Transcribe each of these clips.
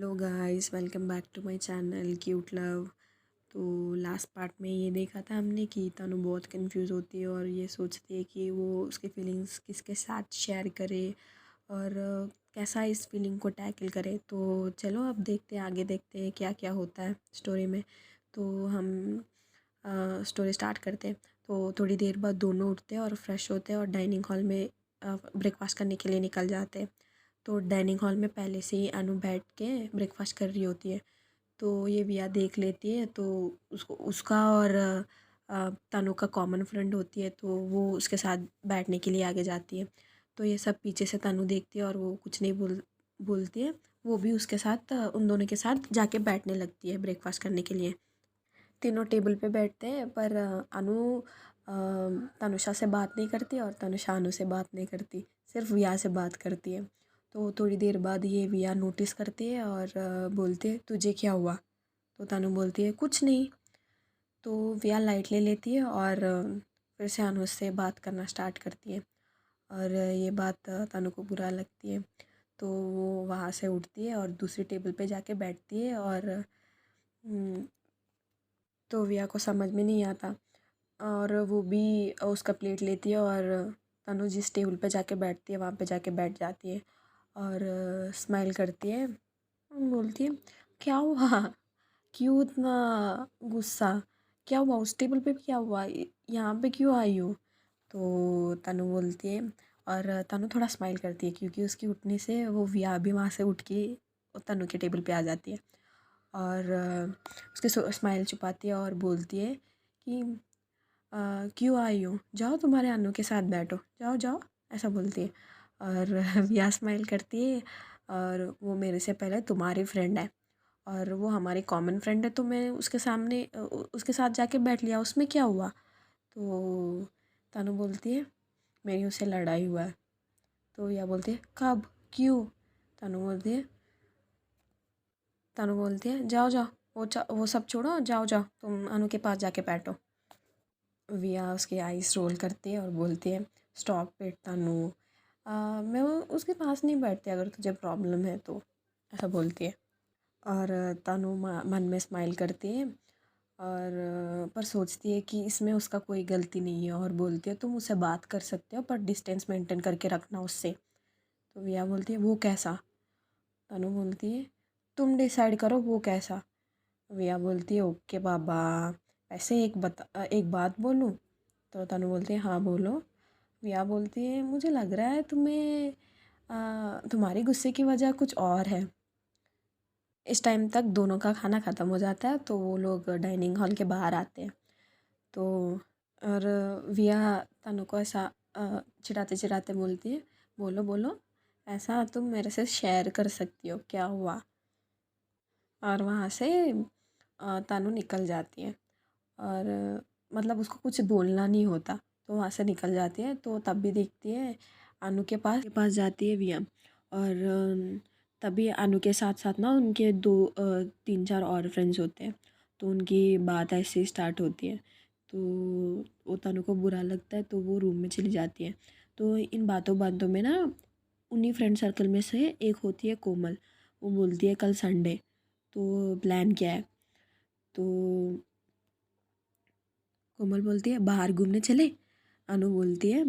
Hello guys, welcome back to my channel cute love. तो last part में ये देखा था हमने कि तनु बहुत कंफ्यूज होती है और ये सोचती है कि वो उसकी फीलिंग्स किसके साथ शेयर करे और कैसा इस फीलिंग को टैकल करे। तो चलो अब देखते हैं, आगे देखते हैं क्या क्या होता है स्टोरी में। तो हम स्टोरी स्टार्ट करते हैं। तो थोड़ी देर बाद दोनों उठते हैं और फ्रेश होते हैं और डाइनिंग हॉल में ब्रेकफास्ट करने के लिए निकल जाते हैं। तो डाइनिंग हॉल में पहले से ही अनु बैठ के ब्रेकफास्ट कर रही होती है। तो ये विया देख लेती है, तो उसको उसका और तनु का कॉमन फ्रेंड होती है, तो वो उसके साथ बैठने के लिए आगे जाती है। तो ये सब पीछे से तनु देखती है और वो कुछ नहीं बोलती है। वो भी उसके साथ उन दोनों के साथ जाके बैठने लगती है ब्रेकफास्ट करने के लिए। तीनों टेबल पे बैठते हैं, पर अनु तनुषा से बात नहीं करती और तनुषा अनु से बात नहीं करती, सिर्फ विया से बात करती है। तो थोड़ी देर बाद ये विया नोटिस करती है और बोलती है तुझे क्या हुआ। तो तनु बोलती है कुछ नहीं। तो विया लाइट ले लेती है और फिर से अनु से बात करना स्टार्ट करती है। और ये बात तनु को बुरा लगती है, तो वो वहाँ से उठती है और दूसरी टेबल पे जाके बैठती है। और तो विया को समझ में नहीं आता और वो भी उसका प्लेट लेती है और तनु जिस टेबल पे जाके बैठती है वहाँ पे जाके बैठ जाती है और स्माइल करती है और बोलती है क्या हुआ, क्यों इतना गुस्सा, क्या हुआ, उस टेबल पे भी क्या हुआ, यहाँ पे क्यों आई हो। तो तनु बोलती है और तनु थोड़ा स्माइल करती है क्योंकि उसकी उठने से वो विया भी वहाँ से उठ के तनु के टेबल पे आ जाती है। और उसके स्माइल छुपाती है और बोलती है कि क्यों आई हो, जाओ तुम्हारे अनु के साथ बैठो, जाओ जाओ, ऐसा बोलती है। और विया स्माइल करती है और वो मेरे से पहले तुम्हारी फ्रेंड है और वो हमारी कॉमन फ्रेंड है, तो मैं उसके सामने उसके साथ जाके बैठ लिया, उसमें क्या हुआ। तो तनु बोलती है मेरी उससे लड़ाई हुआ है। तो यह बोलती है कब, क्यों। तनु बोलती है जाओ जाओ, वो सब छोड़ो, जाओ जाओ तुम अनु के पास जाके बैठो। विया उसके आईज रोल करती है और बोलती है स्टॉप इट तनु, मैं उसके पास नहीं बैठती अगर तुझे प्रॉब्लम है तो, ऐसा बोलती है। और तनु मन में स्माइल करती है और पर सोचती है कि इसमें उसका कोई गलती नहीं है और बोलती है तुम उससे बात कर सकते हो पर डिस्टेंस मेंटेन करके रखना उससे। तो विया बोलती है वो कैसा। तनु बोलती है तुम डिसाइड करो वो कैसा। विया बोलती है ओके बाबा, ऐसे एक बात बोलूँ। तो तनु बोलती है हाँ बोलो। विया बोलती है मुझे लग रहा है तुम्हें तुम्हारे गुस्से की वजह कुछ और है। इस टाइम तक दोनों का खाना ख़त्म हो जाता है, तो वो लोग डाइनिंग हॉल के बाहर आते हैं। तो और विया तनु को ऐसा चिढ़ाते चिढ़ाते बोलती है बोलो बोलो, ऐसा तुम मेरे से शेयर कर सकती हो क्या हुआ। और वहाँ से तनु निकल जाती है और मतलब उसको कुछ बोलना नहीं होता, तो वहाँ से निकल जाती है। तो तब भी देखती है अनु के पास जाती है विया। और तभी अनु के साथ साथ ना उनके दो तीन चार और फ्रेंड्स होते हैं, तो उनकी बात ऐसे ही स्टार्ट होती है। तो वो तनु को बुरा लगता है, तो वो रूम में चली जाती है। तो इन बातों बातों में ना उन्हीं फ्रेंड सर्कल में से एक होती है कोमल। वो बोलती है कल संडे, तो प्लान क्या है। तो कोमल बोलती है बाहर घूमने चले। अनु बोलती है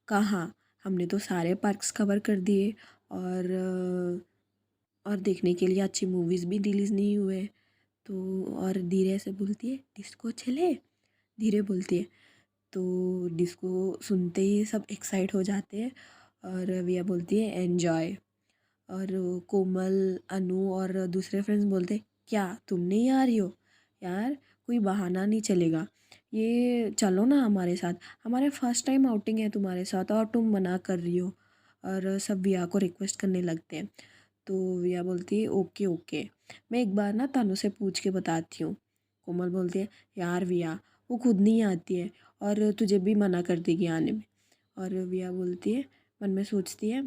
कहाँ, हमने तो सारे पार्क्स कवर कर दिए और देखने के लिए अच्छी मूवीज़ भी रिलीज़ नहीं हुए। तो और धीरे से बोलती है डिस्को चले, धीरे बोलती है। तो डिस्को सुनते ही सब एक्साइट हो जाते हैं और विया बोलती है एन्जॉय। और कोमल, अनु और दूसरे फ्रेंड्स बोलते क्या तुम नहीं आ रही हो, यार कोई बहाना नहीं चलेगा, ये चलो ना हमारे साथ, हमारे फर्स्ट टाइम आउटिंग है तुम्हारे साथ और तुम मना कर रही हो। और सब विया को रिक्वेस्ट करने लगते हैं। तो विया बोलती है ओके ओके, मैं एक बार ना तनु से पूछ के बताती हूँ। कोमल बोलती है यार विया वो खुद नहीं आती है और तुझे भी मना कर देगी आने में। और विया बोलती है, मन में सोचती है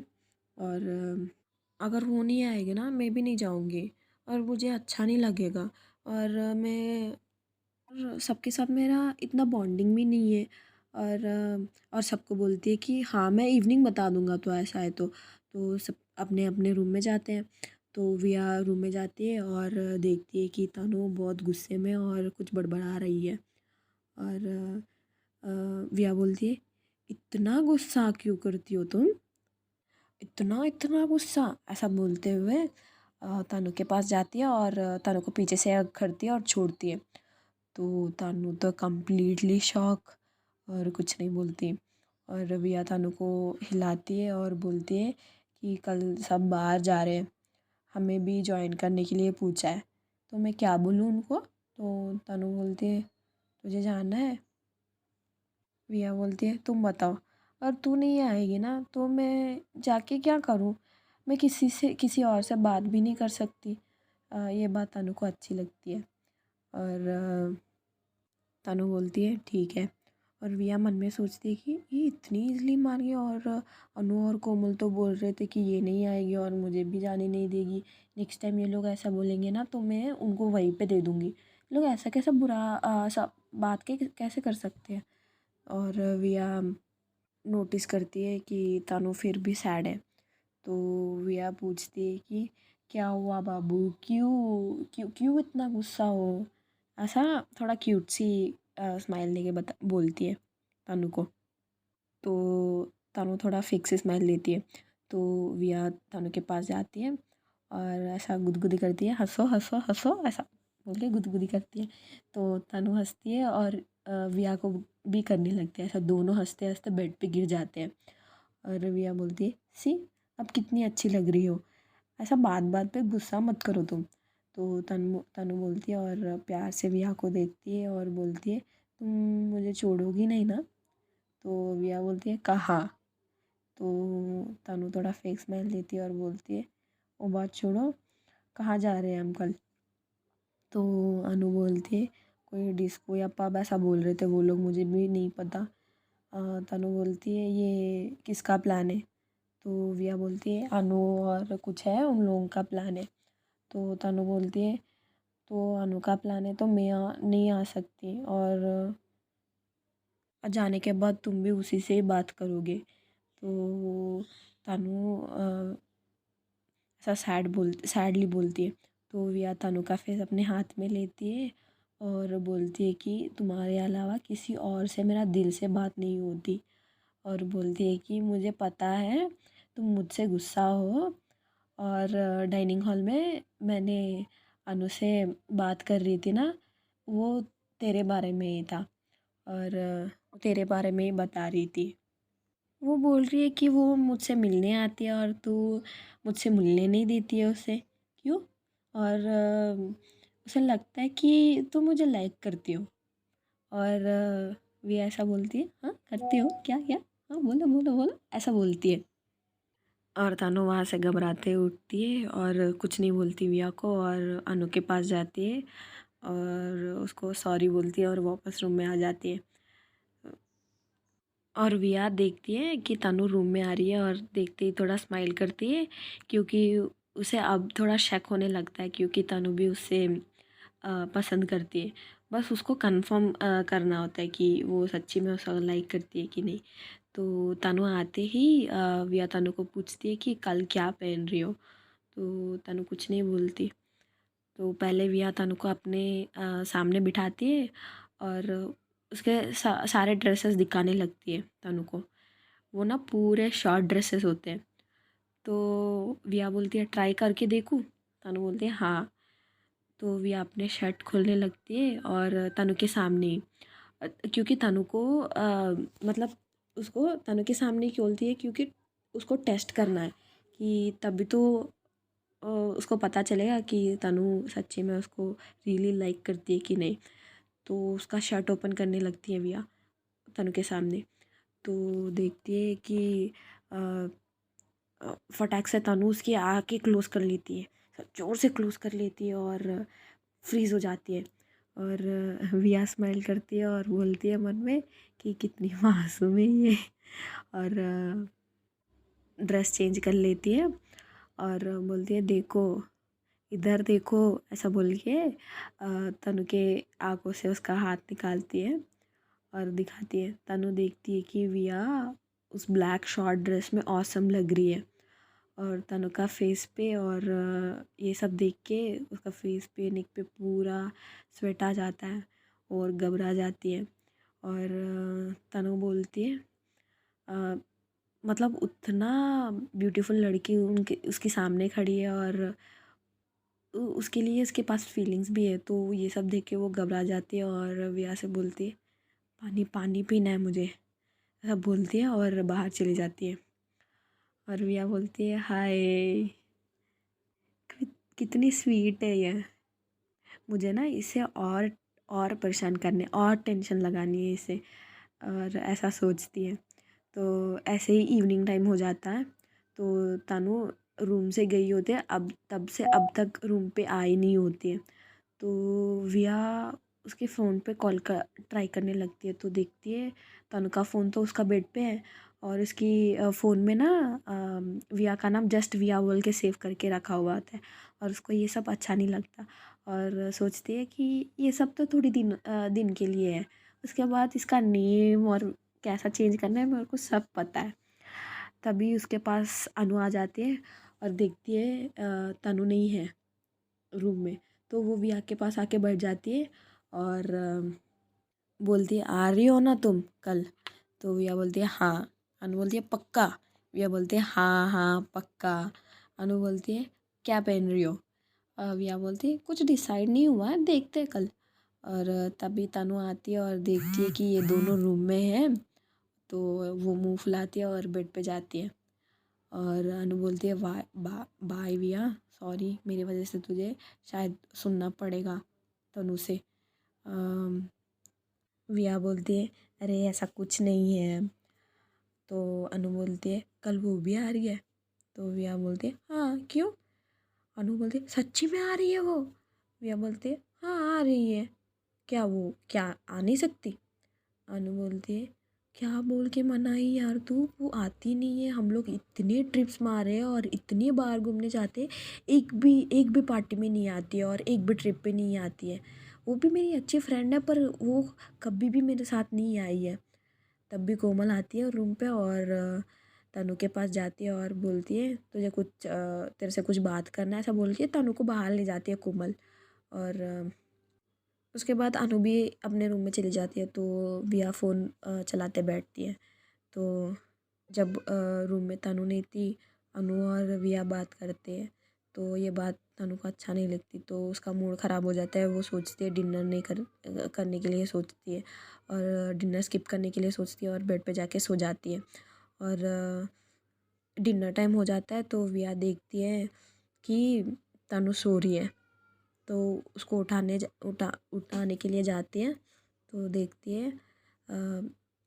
और अगर वो नहीं आएगी ना मैं भी नहीं जाऊँगी और मुझे अच्छा नहीं लगेगा। और मैं और सबके साथ मेरा इतना बॉन्डिंग भी नहीं है। और सबको बोलती है कि हाँ मैं इवनिंग बता दूँगा, तो ऐसा है तो सब अपने अपने रूम में जाते हैं। तो विया रूम में जाती है और देखती है कि तनु बहुत गुस्से में और कुछ बड़बड़ा रही है। और विया बोलती है, इतना गुस्सा क्यों करती हो तुम, इतना इतना गुस्सा, ऐसा बोलते हुए तनु के पास जाती है और तनु को पीछे से हग करती है और छोड़ती है। तो तनु तो कम्प्लीटली शॉक और कुछ नहीं बोलती। और रविया तनु को हिलाती है और बोलती है कि कल सब बाहर जा रहे हैं, हमें भी ज्वाइन करने के लिए पूछा है, तो मैं क्या बोलूँ उनको। तो तनु बोलती है, तुझे जानना है। विया बोलती है, तुम बताओ, और तू नहीं आएगी ना तो मैं जाके क्या करूँ, मैं किसी और से बात भी नहीं कर सकती। ये बात तनु को अच्छी लगती है। और तनु बोलती है ठीक है। और विया मन में सोचती है कि ये इतनी इजली मान गई, और अनु और कोमल तो बोल रहे थे कि ये नहीं आएगी और मुझे भी जाने नहीं देगी। नेक्स्ट टाइम ये लोग ऐसा बोलेंगे ना तो मैं उनको वहीं पे दे दूँगी। लोग ऐसा कैसा बुरा सा बात के कैसे कर सकते हैं। और विया नोटिस करती है कि तनु फिर भी सैड है। तो विया पूछती है कि क्या हुआ बाबू, क्यों क्यों क्यों इतना गुस्सा हो, ऐसा थोड़ा क्यूट सी स्माइल देके बता बोलती है तनु को। तो तनु थोड़ा फिक्स स्माइल देती है। तो विया तनु के पास जाती है और ऐसा गुदगुदी करती है, हंसो हंसो हंसो, ऐसा बोल के गुदगुदी करती है। तो तनु हंसती है और विया को भी करने लगती है ऐसा, दोनों हंसते हंसते बेड पे गिर जाते हैं। और विया बोलती है, सी अब कितनी अच्छी लग रही हो, ऐसा बात बात पे गुस्सा मत करो तुम। तो तनु तनु बोलती है और प्यार से विया को देखती है और बोलती है, तुम मुझे छोड़ोगी नहीं ना। तो विया बोलती है, कहाँ। तो तनु थोड़ा फेक स्माइल देती है और बोलती है, वो बात छोड़ो, कहाँ जा रहे हैं हम कल। तो अनु बोलती है, कोई डिस्को या पब ऐसा बोल रहे थे वो लोग, मुझे भी नहीं पता। तनु बोलती है, ये किसका प्लान है। तो विया बोलती है, अनु और कुछ है उन लोगों का प्लान है। तो तनु बोलती है, तो अनु का प्लान है तो मैं नहीं आ सकती, और जाने के बाद तुम भी उसी से ही बात करोगे। तो तनु ऐसा सैडली बोलती है। तो विया तनु का फेस अपने हाथ में लेती है और बोलती है कि तुम्हारे अलावा किसी और से मेरा दिल से बात नहीं होती। और बोलती है कि मुझे पता है तुम मुझसे गुस्सा हो, और डाइनिंग हॉल में मैंने अनु से बात कर रही थी ना, वो तेरे बारे में ही था, और तेरे बारे में ही बता रही थी। वो बोल रही है कि वो मुझसे मिलने आती है और तू मुझसे मिलने नहीं देती है उसे, क्यों। और उसे लगता है कि तू मुझे लाइक करती हो। और वे ऐसा बोलती है, हाँ करती हो, क्या क्या, हाँ बोलो बोलो बोलो, ऐसा बोलती है। और तनु वहाँ से घबराते उठती है और कुछ नहीं बोलती विया को, और अनु के पास जाती है और उसको सॉरी बोलती है और वापस रूम में आ जाती है। और विया देखती है कि तनु रूम में आ रही है और देखते ही थोड़ा स्माइल करती है, क्योंकि उसे अब थोड़ा शक होने लगता है, क्योंकि तनु भी उससे पसंद करती है। बस उसको कंफर्म करना होता है कि वो सच्ची में उसे लाइक करती है कि नहीं। तो तनु आते ही विया तनु को पूछती है कि कल क्या पहन रही हो। तो तनु कुछ नहीं बोलती। तो पहले विया तनु को अपने सामने बिठाती है और उसके सारे ड्रेसेस दिखाने लगती है तनु को। वो ना पूरे शॉर्ट ड्रेसेस होते हैं। तो विया बोलती है, ट्राई करके देखूं। तनु बोलती है हाँ। तो विया अपने शर्ट खोलने लगती है और तनु के सामने ही, क्योंकि तनु को मतलब उसको तनु के सामने ही खोलती है, क्योंकि उसको टेस्ट करना है कि तभी तो उसको पता चलेगा कि तनु सच्ची में उसको रियली लाइक करती है कि नहीं। तो उसका शर्ट ओपन करने लगती है विया तनु के सामने। तो देखती है कि फटाक से तनु उसकी आँखें क्लोज कर लेती है, ज़ोर से क्लोज कर लेती है और फ्रीज़ हो जाती है। और विया स्माइल करती है और बोलती है मन में कि कितनी मासूम है ये। और ड्रेस चेंज कर लेती है और बोलती है, देखो इधर देखो, ऐसा बोल के तनु के आँखों से उसका हाथ निकालती है और दिखाती है। तनु देखती है कि विया उस ब्लैक शॉर्ट ड्रेस में ऑसम लग रही है। और तनु का फेस पे और ये सब देख के उसका फेस पे नेक पे पूरा स्वेट आ जाता है और घबरा जाती है। और तनु बोलती है मतलब उतना ब्यूटीफुल लड़की उनके उसके सामने खड़ी है और उसके लिए उसके पास फीलिंग्स भी है, तो ये सब देख के वो घबरा जाती है और विया से बोलती है पानी पानी पीना है मुझे, ऐसा बोलती है और बाहर चली जाती है। और विया बोलती है हाय कितनी स्वीट है ये, मुझे ना इसे और परेशान करने और टेंशन लगानी है इसे, और ऐसा सोचती है। तो ऐसे ही इवनिंग टाइम हो जाता है, तो तनु रूम से गई होती है, अब तब से अब तक रूम पे आई नहीं होती है। तो विया उसके फ़ोन पे कॉल कर ट्राई करने लगती है, तो देखती है तनु का फ़ोन तो उसका बेड पे है और उसकी फ़ोन में ना विया का नाम जस्ट विया बोल के सेव करके रखा हुआ होता है और उसको ये सब अच्छा नहीं लगता और सोचती है कि ये सब तो थोड़ी दिन के लिए है, उसके बाद इसका नेम और कैसा चेंज करना है मेरे को सब पता है। तभी उसके पास अनु आ जाती है और देखती है तनु नहीं है रूम में, तो वो विया के पास आके बैठ जाती है और बोलती है आ रही हो ना तुम कल, तो विया बोलती है हाँ। अनु बोलती है पक्का, विया बोलती है हाँ हाँ पक्का। अनु बोलती है क्या पहन रही हो, विया बोलती है कुछ डिसाइड नहीं हुआ है, देखते हैं कल। और तभी तनु आती है और देखती है कि ये दोनों रूम में हैं, तो वो मुंह फुलाती है और बेड पे जाती है। और अनु बोलती है बाय विया, सॉरी मेरी वजह से तुझे शायद सुनना पड़ेगा तनु से। विया बोलती है अरे ऐसा कुछ नहीं है। तो अनु बोलती है कल वो भी आ रही है, तो विया बोलती है हाँ क्यों। अनु बोलती है सच्ची में आ रही है वो। विया बोलती है हाँ आ रही है, क्या वो क्या आ नहीं सकती। अनु बोलती है क्या बोल के मनाई यार तू, वो आती नहीं है, हम लोग इतने ट्रिप्स मारे हैं और इतनी बार घूमने जाते हैं, एक भी पार्टी में नहीं आती है और एक भी ट्रिप पे नहीं आती है। वो भी मेरी अच्छी फ्रेंड है पर वो कभी भी मेरे साथ नहीं आई है। तब भी कोमल आती है रूम पे और तनु के पास जाती है और बोलती है तुझे कुछ तेरे से कुछ बात करना है, ऐसा बोल के तनु को बाहर ले जाती है कोमल। और उसके बाद अनु भी अपने रूम में चली जाती है, तो विया फ़ोन चलाते बैठती है। तो जब रूम में तनु नहीं थी, अनु और विया बात करते हैं, तो ये बात तनु को अच्छा नहीं लगती, तो उसका मूड ख़राब हो जाता है। वो सोचती है डिनर नहीं करने के लिए सोचती है और डिनर स्किप करने के लिए सोचती है और बेड पे जाके सो जाती है। और डिनर टाइम हो जाता है, तो विया देखती है कि तनु सो रही है, तो उसको उठाने के लिए जाती है, तो देखती है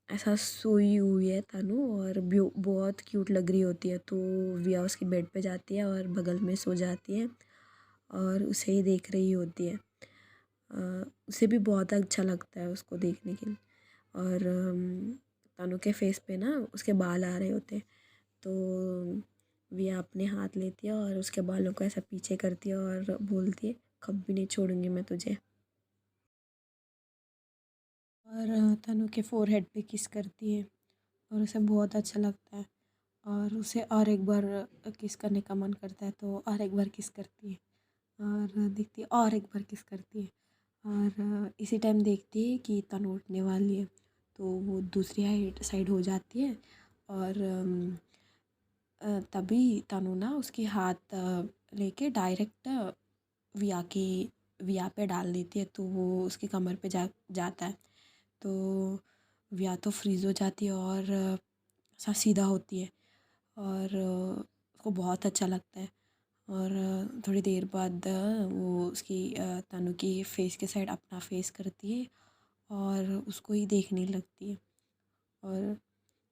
ऐसा सोई हुई है तनु और बहुत क्यूट लग रही होती है, तो विया उसके बेड पे जाती है और बगल में सो जाती है और उसे ही देख रही होती है। उसे भी बहुत अच्छा लगता है उसको देखने के लिए। और तनु के फेस पे ना उसके बाल आ रहे होते हैं, तो विया अपने हाथ लेती है और उसके बालों को ऐसा पीछे करती है और बोलती है कभी नहीं छोड़ूंगी मैं तुझे। और तनु के फोरहेड पे किस करती है और उसे बहुत अच्छा लगता है और उसे और एक बार किस करने का मन करता है, तो और एक बार किस करती है और देखती है और एक बार किस करती है। और इसी टाइम देखती है कि तनु उठने वाली है, तो वो दूसरी साइड हो जाती है और तभी तनु ना उसके हाथ लेके डायरेक्ट विया की विया पे डाल देती है, तो वो उसकी कमर पे जाता है, तो विया तो फ्रीज़ हो जाती है और सीधा होती है और उसको बहुत अच्छा लगता है। और थोड़ी देर बाद वो उसकी तनु की फेस के साइड अपना फेस करती है और उसको ही देखने लगती है और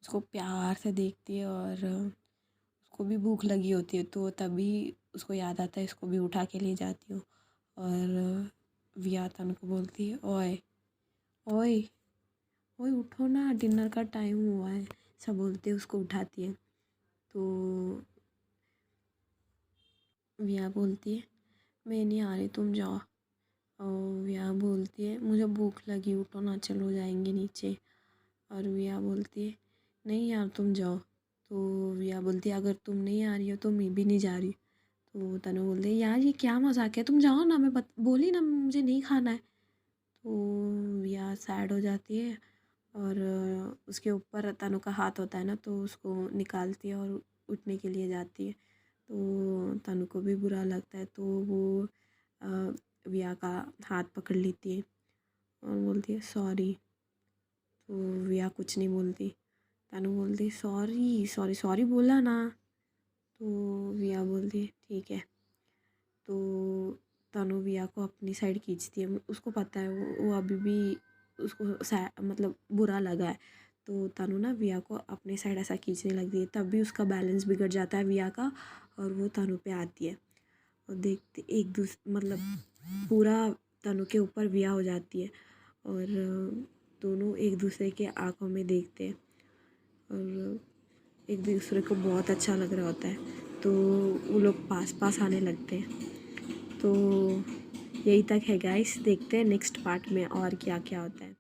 उसको प्यार से देखती है और उसको भी भूख लगी होती है, तो तभी उसको याद आता है इसको भी उठा के ले जाती हूँ। और विया तनु को बोलती है ओए ओए ओए उठो ना, डिनर का टाइम हुआ है, सब बोलते उसको उठाती है। तो विया बोलती है मैं नहीं आ रही तुम जाओ, और विया बोलती है मुझे भूख लगी उठो ना चलो जाएंगे नीचे। और विया बोलती है नहीं यार तुम जाओ, तो विया बोलती है अगर तुम नहीं आ रही हो तो मैं भी नहीं जा रही। तो तनु बोलते हैं यार ये क्या मजाक है, तुम जाओ ना, मैं बोली ना मुझे नहीं खाना है। तो विया सैड हो जाती है और उसके ऊपर तनु का हाथ होता है ना, तो उसको निकालती है और उठने के लिए जाती है। तो तनु को भी बुरा लगता है, तो वो अ, विया का हाथ पकड़ लेती है और बोलती है सॉरी। तो विया कुछ नहीं बोलती। तनु बोलती सॉरी सॉरी सॉरी बोला ना। तो विया बोलती है ठीक है। तो तनु विया को अपनी साइड खींचती है, उसको पता है वो अभी भी उसको मतलब बुरा लगा है। तो तनु ना विया को अपनी साइड ऐसा खींचने लगती है, तब भी उसका बैलेंस बिगड़ जाता है विया का, और वो तनु पे आती है और देखते एक मतलब पूरा तनु के ऊपर विया हो जाती है और दोनों एक दूसरे के आंखों में देखते हैं और एक दूसरे को बहुत अच्छा लग रहा होता है। तो वो लोग पास पास आने लगते हैं। तो यही तक है गाइस, देखते हैं नेक्स्ट पार्ट में और क्या क्या होता है।